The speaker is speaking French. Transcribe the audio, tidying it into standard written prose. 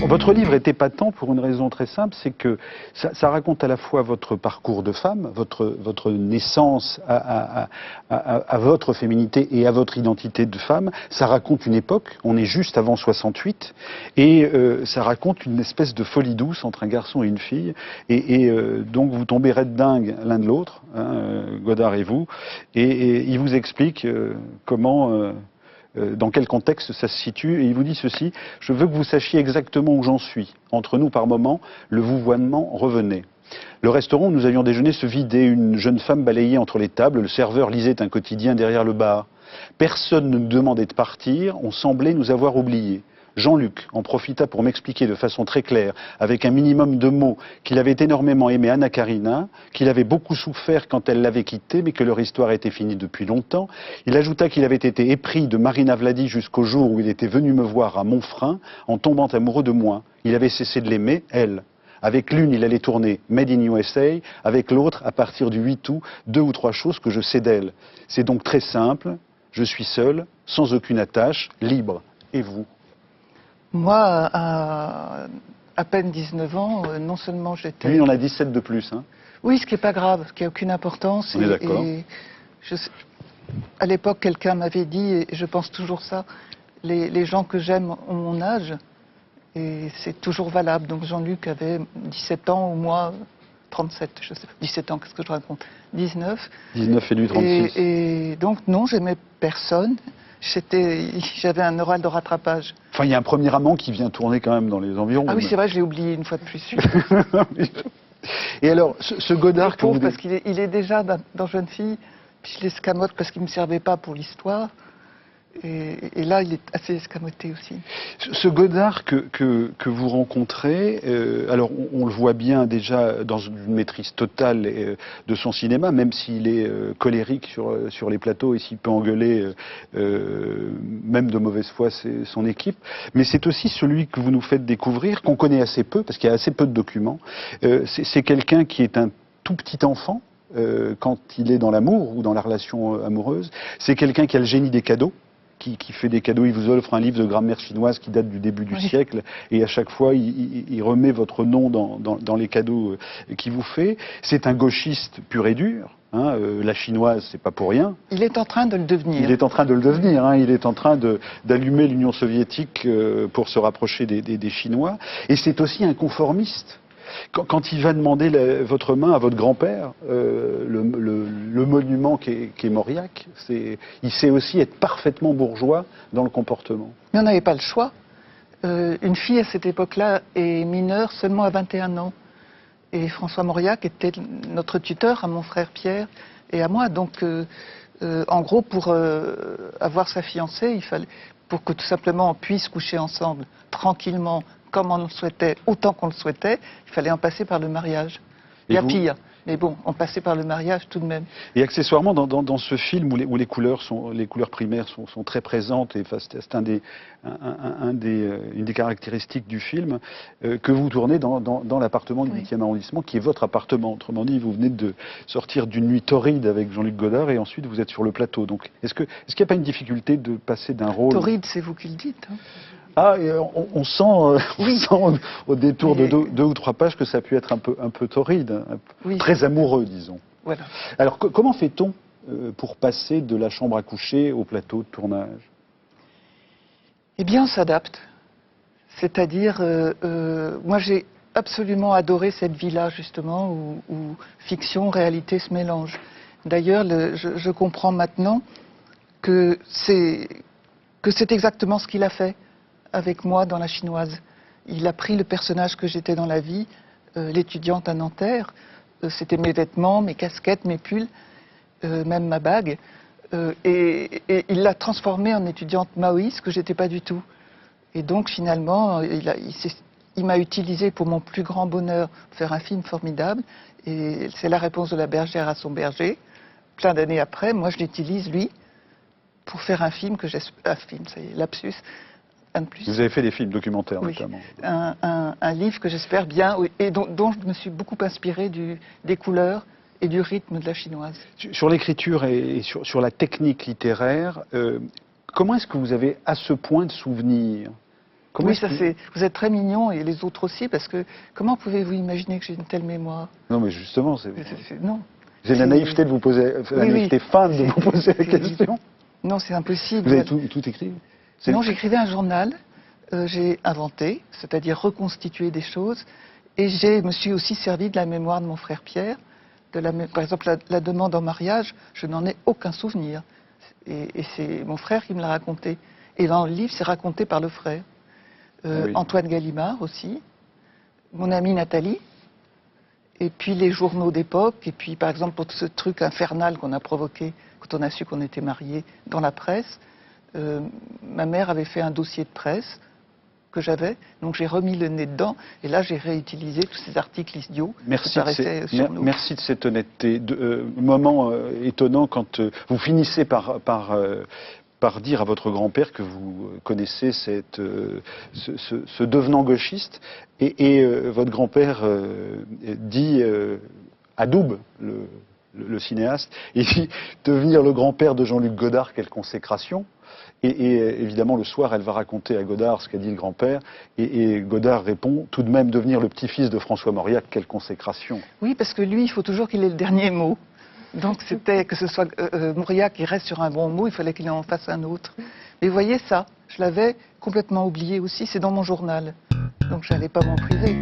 Votre livre est épatant pour une raison très simple, c'est que ça raconte à la fois votre parcours de femme, votre naissance à votre féminité et à votre identité de femme. Ça raconte une époque, on est juste avant 68, et ça raconte une espèce de folie douce entre un garçon et une fille. Donc vous tombez raide dingue l'un de l'autre, hein, Godard et vous, et il vous explique comment... dans quel contexte ça se situe, et il vous dit ceci: je veux que vous sachiez exactement où j'en suis. Entre nous, par moments, le vouvoiement revenait. Le restaurant où nous avions déjeuné se vidait, une jeune femme balayait entre les tables, le serveur lisait un quotidien derrière le bar. Personne ne nous demandait de partir, on semblait nous avoir oubliés. Jean-Luc en profita pour m'expliquer de façon très claire, avec un minimum de mots, qu'il avait énormément aimé Anna Karina, qu'il avait beaucoup souffert quand elle l'avait quitté, mais que leur histoire était finie depuis longtemps. Il ajouta qu'il avait été épris de Marina Vladi jusqu'au jour où il était venu me voir à Montfrein, en tombant amoureux de moi. Il avait cessé de l'aimer, elle. Avec l'une, il allait tourner Made in USA, avec l'autre, à partir du 8 août, 2 ou 3 choses que je sais d'elle. C'est donc très simple, je suis seul, sans aucune attache, libre. Et vous ? Moi, à peine 19 ans, non seulement j'étais... Lui, il en a 17 de plus. Hein. Oui, ce qui n'est pas grave, ce qui n'a aucune importance. On est d'accord. À l'époque, quelqu'un m'avait dit, et je pense toujours ça, les gens que j'aime ont mon âge, et c'est toujours valable. Donc Jean-Luc avait 17 ans, ou moi 37, je sais pas, 17 ans, qu'est-ce que je raconte, 19. 19 et lui 36. Et donc non, j'aimais personne. J'avais un oral de rattrapage. Enfin, il y a un premier amant qui vient tourner quand même dans les environs. Ah oui, c'est vrai, je l'ai oublié une fois de plus. Et alors, ce Godard... Pauvre, parce qu'il est déjà dans Jeune Fille, puis je l'escamote parce qu'il ne me servait pas pour l'histoire. Et là, il est assez escamoté aussi. Ce Godard que vous rencontrez, alors on le voit bien déjà dans une maîtrise totale de son cinéma, même s'il est colérique sur les plateaux et s'il peut engueuler même de mauvaise foi son équipe. Mais c'est aussi celui que vous nous faites découvrir, qu'on connaît assez peu, parce qu'il y a assez peu de documents. C'est quelqu'un qui est un tout petit enfant quand il est dans l'amour ou dans la relation amoureuse. C'est quelqu'un qui a le génie des cadeaux. Qui fait des cadeaux, il vous offre un livre de grammaire chinoise qui date du début du siècle, et à chaque fois, il remet votre nom dans les cadeaux qu'il vous fait. C'est un gauchiste pur et dur. Hein, la chinoise, c'est pas pour rien. Il est en train de le devenir. Il est en train de le devenir. Hein, il est en train d'allumer l'Union soviétique pour se rapprocher des Chinois. Et c'est aussi un conformiste. Quand il va demander votre main à votre grand-père, le monument qu'est Mauriac, il sait aussi être parfaitement bourgeois dans le comportement. Mais on n'avait pas le choix. Une fille à cette époque-là est mineure seulement à 21 ans. Et François Mauriac était notre tuteur à mon frère Pierre et à moi. Donc, en gros, pour avoir sa fiancée, pour que tout simplement on puisse coucher ensemble tranquillement, comme on le souhaitait, autant qu'on le souhaitait, il fallait en passer par le mariage. Il y a pire, mais bon, on passait par le mariage tout de même. Et accessoirement, dans ce film où les couleurs primaires sont très présentes, et c'est une des caractéristiques du film, que vous tournez dans l'appartement du 8e arrondissement, qui est votre appartement. Autrement dit, vous venez de sortir d'une nuit torride avec Jean-Luc Godard, et ensuite vous êtes sur le plateau. Donc, est-ce qu'il n'y a pas une difficulté de passer d'un rôle... Torride, c'est vous qui le dites. Hein. Ah, on sent, au détour de 2 ou 3 pages que ça a pu être un peu torride, très amoureux, disons. Voilà. Alors, comment fait-on pour passer de la chambre à coucher au plateau de tournage? Eh bien, on s'adapte. C'est-à-dire, moi j'ai absolument adoré cette vie-là, justement, où fiction, réalité se mélangent. D'ailleurs, je comprends maintenant que c'est exactement ce qu'il a fait avec moi dans La Chinoise. Il a pris le personnage que j'étais dans la vie, l'étudiante à Nanterre. C'était mes vêtements, mes casquettes, mes pulls, même ma bague. Et il l'a transformée en étudiante maoïste que j'étais pas du tout. Et donc finalement, il m'a utilisé pour mon plus grand bonheur pour faire un film formidable. Et c'est la réponse de la bergère à son berger. Plein d'années après, moi je l'utilise lui pour faire un film un film, ça y est, lapsus. Vous avez fait des films documentaires, oui, notamment. Un livre que j'espère bien, et dont je me suis beaucoup inspiré des couleurs et du rythme de La Chinoise. Sur l'écriture et sur la technique littéraire, comment est-ce que vous avez à ce point de souvenirs Oui, ça c'est. Vous êtes très mignon et les autres aussi, parce que comment pouvez-vous imaginer que j'ai une telle mémoire? Non, mais justement, Non. j'ai la naïveté de vous poser, la naïveté fine de vous poser la question. Non, c'est impossible. Vous avez tout écrit? Non, j'écrivais un journal. J'ai inventé, c'est-à-dire reconstitué des choses, et je me suis aussi servi de la mémoire de mon frère Pierre. Par exemple, la demande en mariage, je n'en ai aucun souvenir. Et c'est mon frère qui me l'a raconté. Et dans le livre, c'est raconté par le frère. Oui. Antoine Gallimard aussi, mon amie Nathalie, et puis les journaux d'époque, et puis par exemple pour ce truc infernal qu'on a provoqué quand on a su qu'on était mariés dans la presse, ma mère avait fait un dossier de presse que j'avais, donc j'ai remis le nez dedans, et là j'ai réutilisé tous ces articles idiots qui paraissaient sur nous. Merci de cette honnêteté. Moment étonnant quand vous finissez par dire à votre grand-père que vous connaissez ce devenant gauchiste, et votre grand-père dit, adoube le cinéaste, et dit devenir le grand-père de Jean-Luc Godard, quelle consécration. Et évidemment, le soir, elle va raconter à Godard ce qu'a dit le grand-père, et Godard répond, tout de même devenir le petit-fils de François Mauriac, quelle consécration. Oui, parce que lui, il faut toujours qu'il ait le dernier mot. Donc c'était que ce soit Mauriac qui reste sur un bon mot, il fallait qu'il en fasse un autre. Mais vous voyez ça, je l'avais complètement oublié aussi, c'est dans mon journal. Donc je n'allais pas m'en priver.